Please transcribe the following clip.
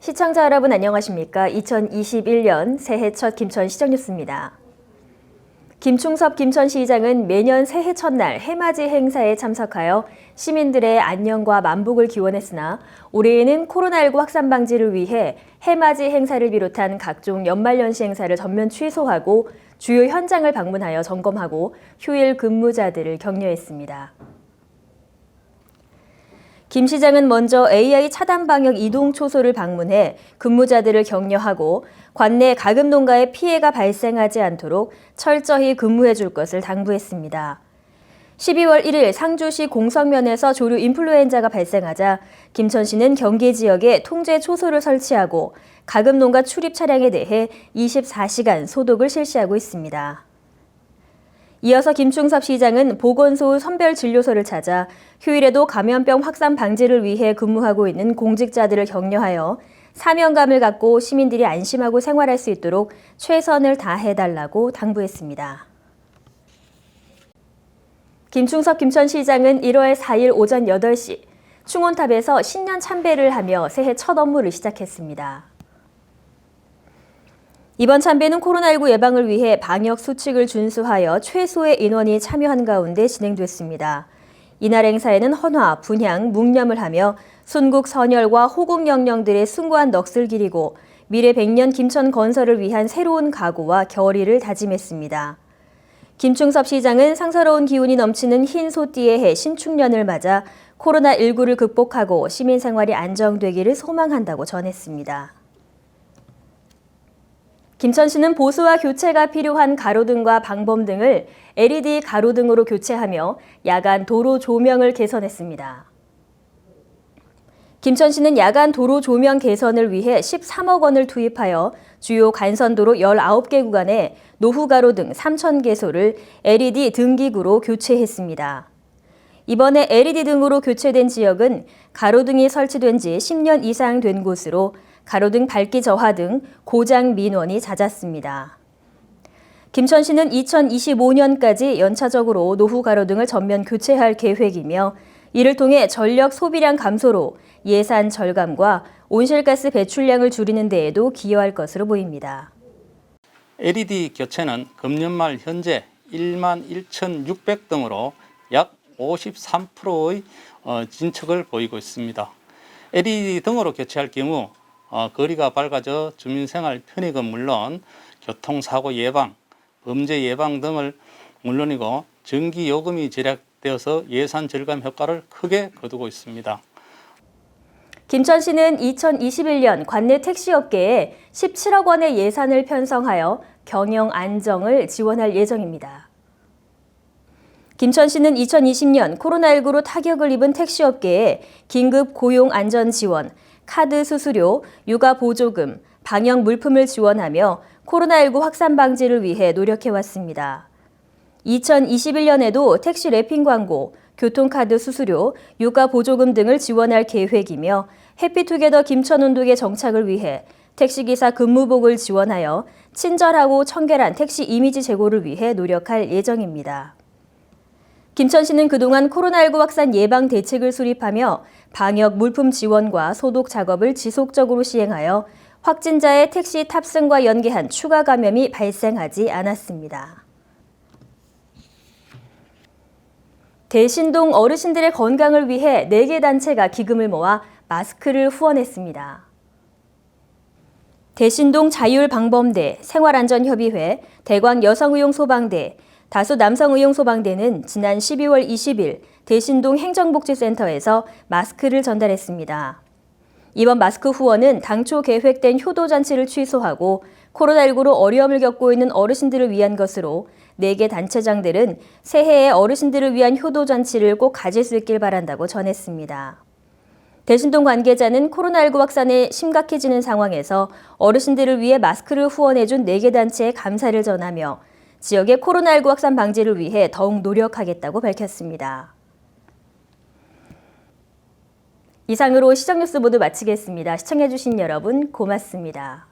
시청자 여러분 안녕하십니까? 2021년 새해 첫 김천시정 뉴스입니다. 김충섭 김천시장은 매년 새해 첫날 해맞이 행사에 참석하여 시민들의 안녕과 만복을 기원했으나 올해에는 코로나19 확산 방지를 위해 해맞이 행사를 비롯한 각종 연말연시 행사를 전면 취소하고 주요 현장을 방문하여 점검하고 휴일 근무자들을 격려했습니다. 김 시장은 먼저 AI 차단 방역 이동 초소를 방문해 근무자들을 격려하고 관내 가금 농가에 피해가 발생하지 않도록 철저히 근무해 줄 것을 당부했습니다. 12월 1일 상주시 공성면에서 조류 인플루엔자가 발생하자 김천시는 경기 지역에 통제 초소를 설치하고 가금 농가 출입 차량에 대해 24시간 소독을 실시하고 있습니다. 이어서 김충섭 시장은 보건소 선별진료소를 찾아 휴일에도 감염병 확산 방지를 위해 근무하고 있는 공직자들을 격려하여 사명감을 갖고 시민들이 안심하고 생활할 수 있도록 최선을 다해달라고 당부했습니다. 김충섭 김천시장은 1월 4일 오전 8시 충원탑에서 신년 참배를 하며 새해 첫 업무를 시작했습니다. 이번 참배는 코로나19 예방을 위해 방역 수칙을 준수하여 최소의 인원이 참여한 가운데 진행됐습니다. 이날 행사에는 헌화, 분향, 묵념을 하며 순국 선열과 호국 영령들의 숭고한 넋을 기리고 미래 100년 김천 건설을 위한 새로운 각오와 결의를 다짐했습니다. 김충섭 시장은 상서로운 기운이 넘치는 흰 소띠의 해 신축년을 맞아 코로나19를 극복하고 시민 생활이 안정되기를 소망한다고 전했습니다. 김천시는 보수와 교체가 필요한 가로등과 방범 등을 LED 가로등으로 교체하며 야간 도로 조명을 개선했습니다. 김천시는 야간 도로 조명 개선을 위해 13억 원을 투입하여 주요 간선도로 19개 구간에 노후 가로등 3,000개소를 LED 등기구로 교체했습니다. 이번에 LED 등으로 교체된 지역은 가로등이 설치된 지 10년 이상 된 곳으로 가로등 밝기 저하 등 고장 민원이 잦았습니다. 김천시는 2025년까지 연차적으로 노후 가로등을 전면 교체할 계획이며 이를 통해 전력 소비량 감소로 예산 절감과 온실가스 배출량을 줄이는 데에도 기여할 것으로 보입니다. LED 교체는 금년 말 현재 11,600등으로 약 53%의 진척을 보이고 있습니다. LED 등으로 교체할 경우 거리가 밝아져 주민생활 편익은 물론 교통사고 예방, 범죄 예방 등을 물론이고 전기요금이 절약되어서 예산 절감 효과를 크게 거두고 있습니다. 김천시는 2021년 관내 택시업계에 17억 원의 예산을 편성하여 경영 안정을 지원할 예정입니다. 김천시는 2020년 코로나19로 타격을 입은 택시업계에 긴급 고용 안전 지원, 카드 수수료, 육아 보조금, 방역 물품을 지원하며 코로나19 확산 방지를 위해 노력해왔습니다. 2021년에도 택시 랩핑 광고, 교통카드 수수료, 육아 보조금 등을 지원할 계획이며 해피투게더 김천운동의 정착을 위해 택시기사 근무복을 지원하여 친절하고 청결한 택시 이미지 제고를 위해 노력할 예정입니다. 김천시는 그동안 코로나19 확산 예방 대책을 수립하며 방역 물품 지원과 소독 작업을 지속적으로 시행하여 확진자의 택시 탑승과 연계한 추가 감염이 발생하지 않았습니다. 대신동 어르신들의 건강을 위해 4개 단체가 기금을 모아 마스크를 후원했습니다. 대신동 자율방범대, 생활안전협의회, 대광여성의용소방대, 다수 남성의용소방대는 지난 12월 20일 대신동 행정복지센터에서 마스크를 전달했습니다. 이번 마스크 후원은 당초 계획된 효도잔치를 취소하고 코로나19로 어려움을 겪고 있는 어르신들을 위한 것으로 4개 단체장들은 새해에 어르신들을 위한 효도잔치를 꼭 가질 수 있길 바란다고 전했습니다. 대신동 관계자는 코로나19 확산이 심각해지는 상황에서 어르신들을 위해 마스크를 후원해준 4개 단체에 감사를 전하며 지역의 코로나19 확산 방지를 위해 더욱 노력하겠다고 밝혔습니다. 이상으로 시정뉴스 모두 마치겠습니다. 시청해주신 여러분 고맙습니다.